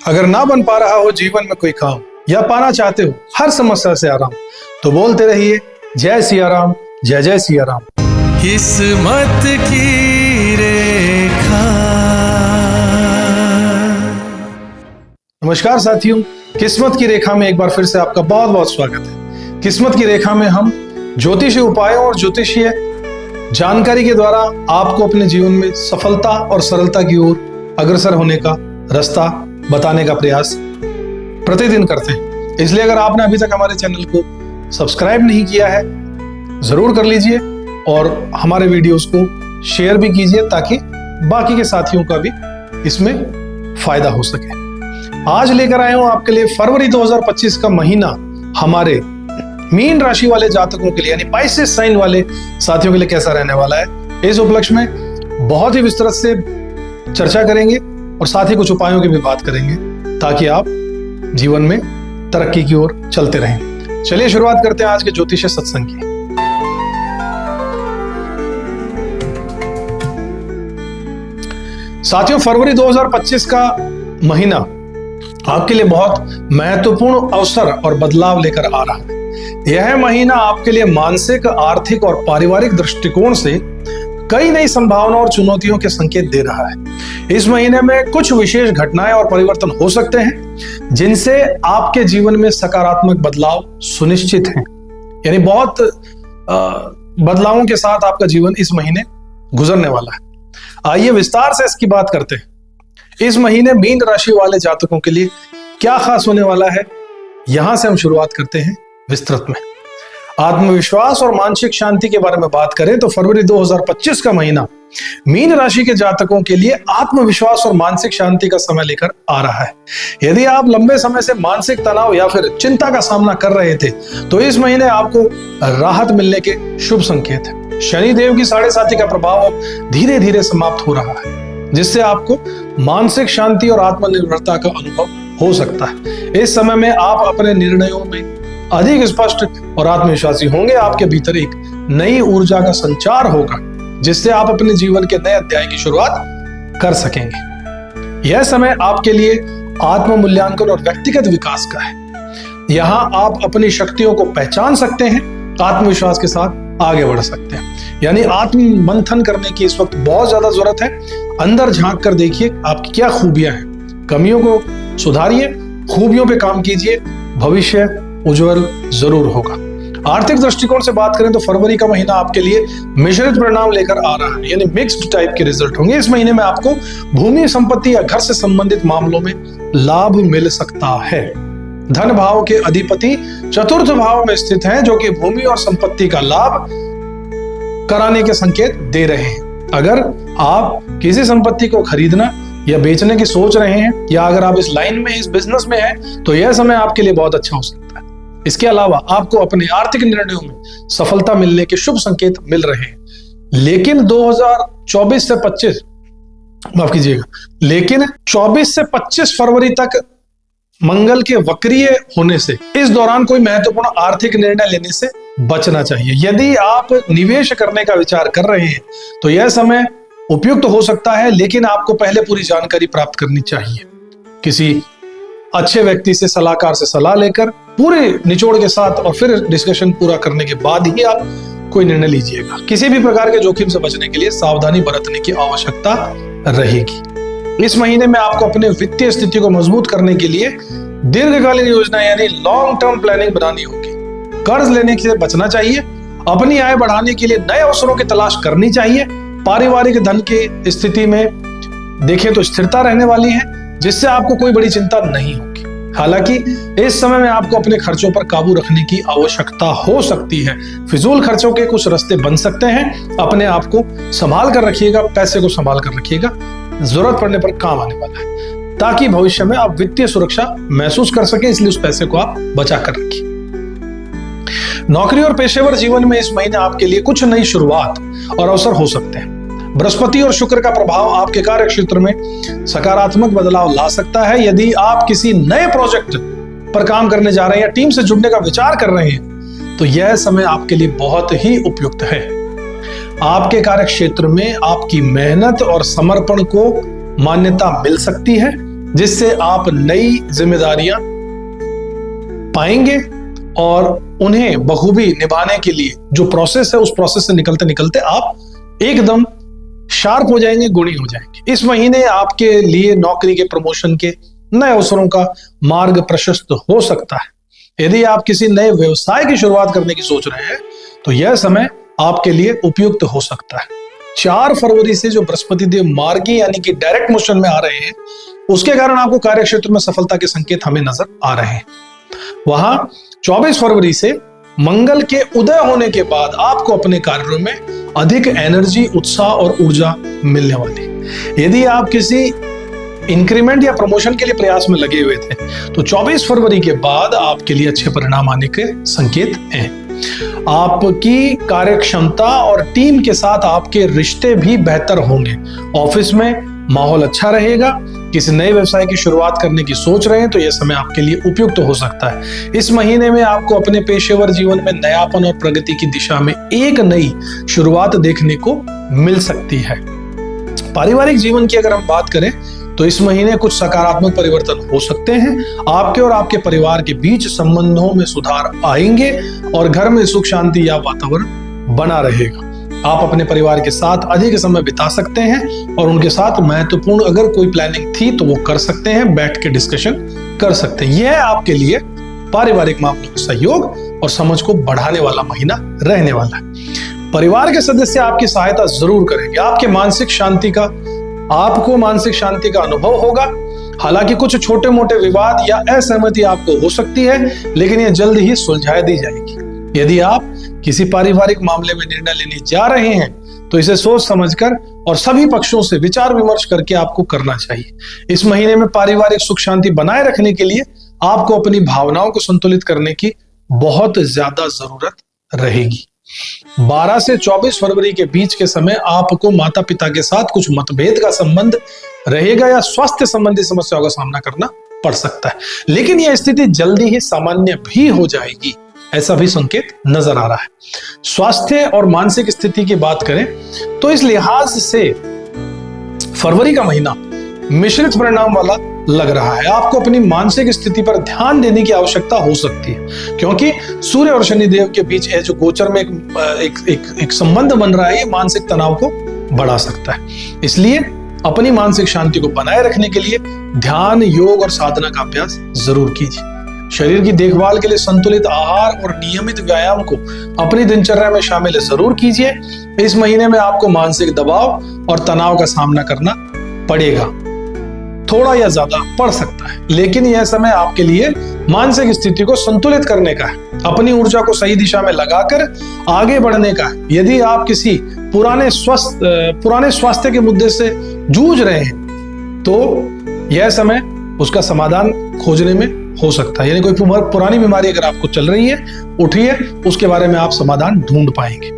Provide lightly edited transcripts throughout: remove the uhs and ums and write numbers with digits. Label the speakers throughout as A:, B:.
A: अगर ना बन पा रहा हो जीवन में कोई काम या पाना चाहते हो हर समस्या से आराम, तो बोलते रहिए जय सिया राम, जय जय सिया राम।
B: किस्मत की रेखा।
A: नमस्कार साथियों, किस्मत की रेखा में एक बार फिर से आपका बहुत बहुत स्वागत है। किस्मत की रेखा में हम ज्योतिषीय उपायों और ज्योतिषीय जानकारी के द्वारा आपको अपने जीवन में सफलता और सरलता की ओर अग्रसर होने का रास्ता बताने का प्रयास प्रतिदिन करते हैं। इसलिए अगर आपने अभी तक हमारे चैनल को सब्सक्राइब नहीं किया है, जरूर कर लीजिए और हमारे वीडियोस को शेयर भी कीजिए ताकि बाकी के साथियों का भी इसमें फायदा हो सके। आज लेकर आए हूं आपके लिए फरवरी 2025 का महीना हमारे मीन राशि वाले जातकों के लिए यानी पाइसेस साइन वाले साथियों के लिए कैसा रहने वाला है। इस उपलक्ष्य में बहुत ही विस्तृत से चर्चा करेंगे और साथ ही कुछ उपायों की भी बात करेंगे ताकि आप जीवन में तरक्की की ओर चलते रहें। चलिए शुरुआत करते हैं आज के ज्योतिष सत्संग की। साथियों, फरवरी 2025 का महीना आपके लिए बहुत महत्वपूर्ण अवसर और बदलाव लेकर आ रहा है। यह महीना आपके लिए मानसिक, आर्थिक और पारिवारिक दृष्टिकोण से कई नई संभावनाओं और चुनौतियों के संकेत दे रहा है। इस महीने में कुछ विशेष घटनाएं और परिवर्तन हो सकते हैं जिनसे आपके जीवन में सकारात्मक बदलाव सुनिश्चित हैं। यानी बहुत बदलावों के साथ आपका जीवन इस महीने गुजरने वाला है। आइए विस्तार से इसकी बात करते हैं। इस महीने मीन राशि वाले जातकों के लिए क्या खास होने वाला है, यहां से हम शुरुआत करते हैं विस्तृत में। आत्मविश्वास और मानसिक शांति के बारे में बात करें तो फरवरी 2025 का महीना मीन राशि के जातकों के लिए आत्मविश्वास और मानसिक शांति का समय लेकर आ रहा है। यदि आप लंबे समय से मानसिक तनाव या फिर चिंता का सामना कर रहे थे तो इस महीने आपको राहत मिलने के शुभ संकेत हैं। शनिदेव की 7.5 का प्रभाव धीरे धीरे समाप्त हो रहा है, जिससे आपको मानसिक शांति और आत्मनिर्भरता का अनुभव हो सकता है। इस समय में आप अपने निर्णयों में अधिक स्पष्ट और आत्मविश्वासी होंगे। आपके भीतर एक नई ऊर्जा का संचार होगा जिससे आप अपने जीवन के नए अध्याय की शुरुआत कर सकेंगे। यह समय आपके लिए आत्म मूल्यांकन और व्यक्तिगत विकास का है। यहाँ आप अपनी शक्तियों को पहचान सकते हैं, आत्मविश्वास के साथ आगे बढ़ सकते हैं। यानी आत्म मंथन करने की इस वक्त बहुत ज्यादा जरूरत है। अंदर झांक कर देखिए आपकी क्या खूबियां हैं, कमियों को सुधारिए, खूबियों पे काम कीजिए, भविष्य उज्जवल जरूर होगा। आर्थिक दृष्टिकोण से बात करें तो फरवरी का महीना आपके लिए मिश्रित परिणाम लेकर आ रहा है, यानी मिक्स्ड टाइप के रिजल्ट होंगे। इस महीने में आपको भूमि, संपत्ति या घर से संबंधित मामलों में लाभ मिल सकता है। धन भाव के अधिपति चतुर्थ भाव में स्थित हैं, जो कि भूमि और संपत्ति का लाभ कराने के संकेत दे रहे हैं। अगर आप किसी संपत्ति को खरीदना या बेचने की सोच रहे हैं या अगर आप इस लाइन में, इस बिजनेस में हैं, तो यह समय आपके लिए बहुत अच्छा हो सकता है। इसके अलावा आपको अपने आर्थिक निर्णयों में सफलता मिलने के शुभ संकेत मिल रहे हैं। लेकिन 24 से 25 फरवरी तक मंगल के वक्रीय होने से इस दौरान कोई महत्वपूर्ण आर्थिक निर्णय लेने से बचना चाहिए। यदि आप निवेश करने का विचार कर रहे हैं तो यह समय उपयुक्त हो सकता है, लेकिन आपको पहले पूरी जानकारी प्राप्त करनी चाहिए। किसी अच्छे व्यक्ति से, सलाहकार से सलाह लेकर पूरे निचोड़ के साथ और फिर डिस्कशन पूरा करने के बाद ही आप कोई निर्णय लीजिएगा। किसी भी प्रकार के जोखिम से बचने के लिए सावधानी बरतने की आवश्यकता रहेगी। इस महीने में आपको अपने वित्तीय स्थिति को मजबूत करने के लिए दीर्घकालीन योजना यानी लॉन्ग टर्म प्लानिंग बनानी होगी। कर्ज लेने से बचना चाहिए। अपनी आय बढ़ाने के लिए नए अवसरों की तलाश करनी चाहिए। पारिवारिक धन की स्थिति में देखें तो स्थिरता रहने वाली है, जिससे आपको कोई बड़ी चिंता नहीं होगी। हालांकि इस समय में आपको अपने खर्चों पर काबू रखने की आवश्यकता हो सकती है। फिजूल खर्चों के कुछ रास्ते बन सकते हैं। अपने आप को संभाल कर रखिएगा, पैसे को संभाल कर रखिएगा, जरूरत पड़ने पर काम आने वाला है, ताकि भविष्य में आप वित्तीय सुरक्षा महसूस कर सके। इसलिए उस पैसे को आप बचा कर रखिए। नौकरी और पेशेवर जीवन में इस महीने आपके लिए कुछ नई शुरुआत और अवसर हो सकते हैं। बृहस्पति और शुक्र का प्रभाव आपके कार्य क्षेत्र में सकारात्मक बदलाव ला सकता है। यदि आप किसी नए प्रोजेक्ट पर काम करने जा रहे हैं या टीम से जुड़ने का विचार कर रहे हैं तो यह समय आपके लिए बहुत ही उपयुक्त है। आपके कार्य क्षेत्र में आपकी मेहनत और समर्पण को मान्यता मिल सकती है। जिससे आप नई जिम्मेदारियां पाएंगे और उन्हें बखूबी निभाने के लिए जो प्रोसेस है, उस प्रोसेस से निकलते निकलते आप एकदम शार्प हो जाएंगे, गुणी हो जाएंगे। इस महीने आपके लिए नौकरी के, प्रमोशन के, नए अवसरों का मार्ग प्रशस्त हो सकता है। यदि आप किसी नए व्यवसाय की शुरुआत करने की सोच रहे हैं तो यह समय आपके लिए उपयुक्त हो सकता है। 4 फरवरी से जो बृहस्पति देव मार्गी यानी कि डायरेक्ट मोशन में आ रहे हैं, उसके कारण आपको कार्य क्षेत्र में सफलता के संकेत हमें नजर आ रहे हैं। वहां 24 फरवरी से मंगल के उदय होने के बाद आपको अपने कार्यों में अधिक एनर्जी, उत्साह और ऊर्जा मिलने वाली। यदि आप किसी इंक्रीमेंट या प्रमोशन के लिए प्रयास में लगे हुए थे तो 24 फरवरी के बाद आपके लिए अच्छे परिणाम आने के संकेत हैं। आपकी कार्यक्षमता और टीम के साथ आपके रिश्ते भी बेहतर होंगे। ऑफिस में माहौल अच्छा रहेगा। किसी नए व्यवसाय की शुरुआत करने की सोच रहे हैं तो यह समय आपके लिए उपयुक्त हो सकता है। इस महीने में आपको अपने पेशेवर जीवन में नयापन और प्रगति की दिशा में एक नई शुरुआत देखने को मिल सकती है। पारिवारिक जीवन की अगर हम बात करें तो इस महीने कुछ सकारात्मक परिवर्तन हो सकते हैं। आपके और आपके परिवार के बीच संबंधों में सुधार आएंगे और घर में सुख शांति या वातावरण बना रहेगा। आप अपने परिवार के साथ अधिक समय बिता सकते हैं और उनके साथ महत्वपूर्ण अगर कोई प्लानिंग थी तो वो कर सकते हैं, बैठ के डिस्कशन कर सकते हैं। यह आपके लिए पारिवारिक मामलों में सहयोग और समझ को बढ़ाने वाला महीना रहने वाला है। परिवार के सदस्य आपकी सहायता जरूर करेंगे। आपको मानसिक शांति का अनुभव होगा। हालांकि कुछ छोटे मोटे विवाद या असहमति आपको हो सकती है, लेकिन यह जल्द ही सुलझा दी जाएगी। यदि आप किसी पारिवारिक मामले में निर्णय लेने जा रहे हैं तो इसे सोच समझकर और सभी पक्षों से विचार विमर्श करके आपको करना चाहिए। इस महीने में पारिवारिक सुख शांति बनाए रखने के लिए आपको अपनी भावनाओं को संतुलित करने की बहुत ज्यादा जरूरत रहेगी। 12 से 24 फरवरी के बीच के समय आपको माता पिता के साथ कुछ मतभेद का संबंध रहेगा या स्वास्थ्य संबंधी समस्याओं का सामना करना पड़ सकता है, लेकिन यह स्थिति जल्दी ही सामान्य भी हो जाएगी, ऐसा भी संकेत नजर आ रहा है। स्वास्थ्य और मानसिक स्थिति की बात करें तो इस लिहाज से फरवरी का महीना मिश्रित परिणाम वाला लग रहा है। आपको अपनी मानसिक स्थिति पर ध्यान देने की आवश्यकता हो सकती है, क्योंकि सूर्य और शनिदेव के बीच जो गोचर में एक संबंध बन रहा है, ये मानसिक तनाव को बढ़ा सकता है। इसलिए अपनी मानसिक शांति को बनाए रखने के लिए ध्यान, योग और साधना का अभ्यास जरूर कीजिए। शरीर की देखभाल के लिए संतुलित आहार और नियमित व्यायाम को अपनी दिनचर्या में शामिल जरूर कीजिए। इस महीने में आपको मानसिक दबाव और तनाव का सामना करना पड़ेगा, थोड़ा या ज्यादा पड़ सकता है, लेकिन यह समय आपके लिए मानसिक स्थिति को संतुलित करने का है, अपनी ऊर्जा को सही दिशा में लगाकर आगे बढ़ने का है। यदि आप किसी पुराने स्वास्थ्य के मुद्दे से जूझ रहे हैं तो यह समय उसका समाधान खोजने में हो सकता है। यानी कोई पुरानी बीमारी अगर आपको चल रही है, उठिए, उसके बारे में आप समाधान ढूंढ पाएंगे।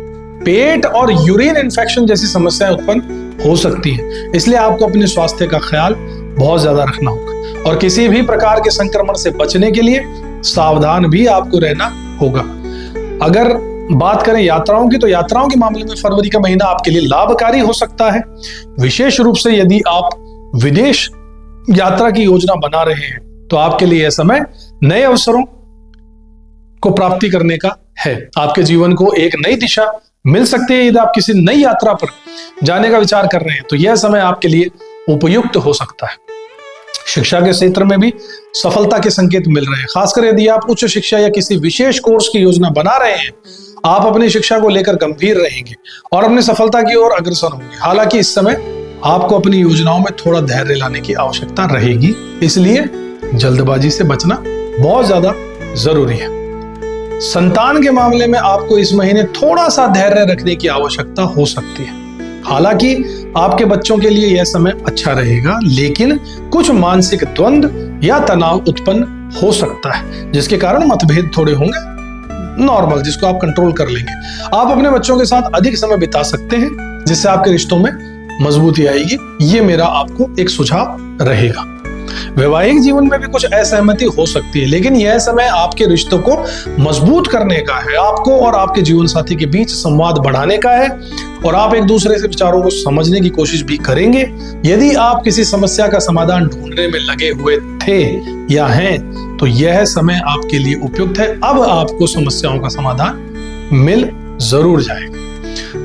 A: पेट और यूरिन इन्फेक्शन जैसी समस्याएं उत्पन्न हो सकती हैं, इसलिए आपको अपने स्वास्थ्य का ख्याल बहुत ज्यादा रखना होगा और किसी भी प्रकार के संक्रमण से बचने के लिए सावधान भी आपको रहना होगा। अगर बात करें यात्राओं की तो यात्राओं के मामले में फरवरी का महीना आपके लिए लाभकारी हो सकता है। विशेष रूप से यदि आप विदेश यात्रा की योजना बना रहे हैं तो आपके लिए यह समय नए अवसरों को प्राप्ति करने का है। आपके जीवन को एक नई दिशा मिल सकती है। यदि आप किसी नई यात्रा पर जाने का विचार कर रहे हैं तो यह समय आपके लिए उपयुक्त हो सकता है। शिक्षा के क्षेत्र में भी सफलता के संकेत मिल रहे हैं, खासकर यदि आप उच्च शिक्षा या किसी विशेष कोर्स की योजना बना रहे हैं। आप अपनी शिक्षा को लेकर गंभीर रहेंगे और अपनी सफलता की ओर अग्रसर होंगे। हालांकि इस समय आपको अपनी योजनाओं में थोड़ा धैर्य लाने की आवश्यकता रहेगी, इसलिए जल्दबाजी से बचना बहुत ज्यादा जरूरी है। संतान के मामले में आपको इस महीने थोड़ा सा धैर्य रखने की आवश्यकता हो सकती है। हालांकि आपके बच्चों के लिए यह समय अच्छा रहेगा, लेकिन कुछ मानसिक द्वंद्व या तनाव उत्पन्न हो सकता है, जिसके कारण मतभेद थोड़े होंगे, नॉर्मल, जिसको आप कंट्रोल कर लेंगे। आप अपने बच्चों के साथ अधिक समय बिता सकते हैं, जिससे आपके रिश्तों में मजबूती आएगी। ये मेरा आपको एक सुझाव रहेगा। वैवाहिक जीवन में भी कुछ असहमति हो सकती है, लेकिन यह समय आपके रिश्तों को मजबूत करने का है। आपको और आपके जीवन साथी के बीच संवाद बढ़ाने का है और आप एक दूसरे से विचारों को समझने की कोशिश भी करेंगे। यदि आप किसी समस्या का समाधान ढूंढने में लगे हुए थे या हैं, तो यह समय आपके लिए उपयुक्त है। अब आपको समस्याओं का समाधान मिल जरूर जाएगा।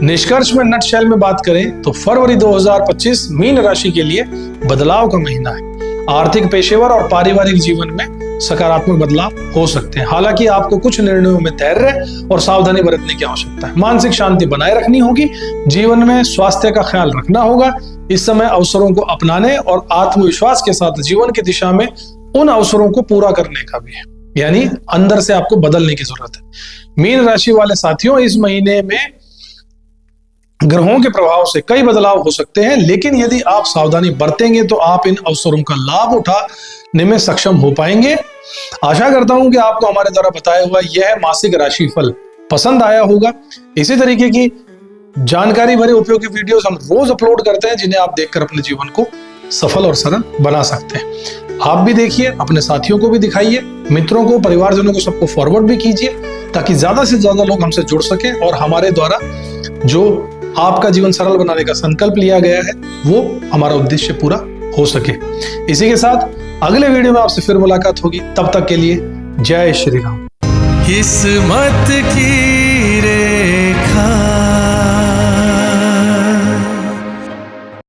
A: निष्कर्ष में नटशेल में बात करें तो फरवरी 2025 मीन राशि के लिए बदलाव का महीना है। आर्थिक, पेशेवर और पारिवारिक जीवन में सकारात्मक बदलाव हो सकते हैं। हालांकि आपको कुछ निर्णयों में धैर्य और सावधानी बरतने की आवश्यकता है। मानसिक शांति बनाए रखनी होगी। जीवन में स्वास्थ्य का ख्याल रखना होगा। इस समय अवसरों को अपनाने और आत्मविश्वास के साथ जीवन की दिशा में उन अवसरों को पूरा करने का भी है, यानी अंदर से आपको बदलने की जरूरत है। मीन राशि वाले साथियों, इस महीने में ग्रहों के प्रभाव से कई बदलाव हो सकते हैं, लेकिन यदि आप सावधानी बरतेंगे तो आप इन अवसरों का लाभ उठाने में सक्षम हो पाएंगे। आशा करता हूं कि आपको हमारे द्वारा बताया हुआ यह मासिक राशिफल पसंद आया होगा। इसी तरीके की जानकारी भरे उपयोगी वीडियोस हम रोज अपलोड करते हैं, जिन्हें आप देखकर अपने जीवन को सफल और सरल बना सकते हैं। आप भी देखिए, अपने साथियों को भी दिखाइए, मित्रों को, परिवारजनों को, सबको फॉरवर्ड भी कीजिए, ताकि ज्यादा से ज्यादा लोग हमसे जुड़ सके और हमारे द्वारा जो आपका जीवन सरल बनाने का संकल्प लिया गया है वो हमारा उद्देश्य पूरा हो सके। इसी के साथ अगले वीडियो में आपसे फिर मुलाकात होगी। तब तक के लिए जय श्री राम।
B: किस्मत की रेखा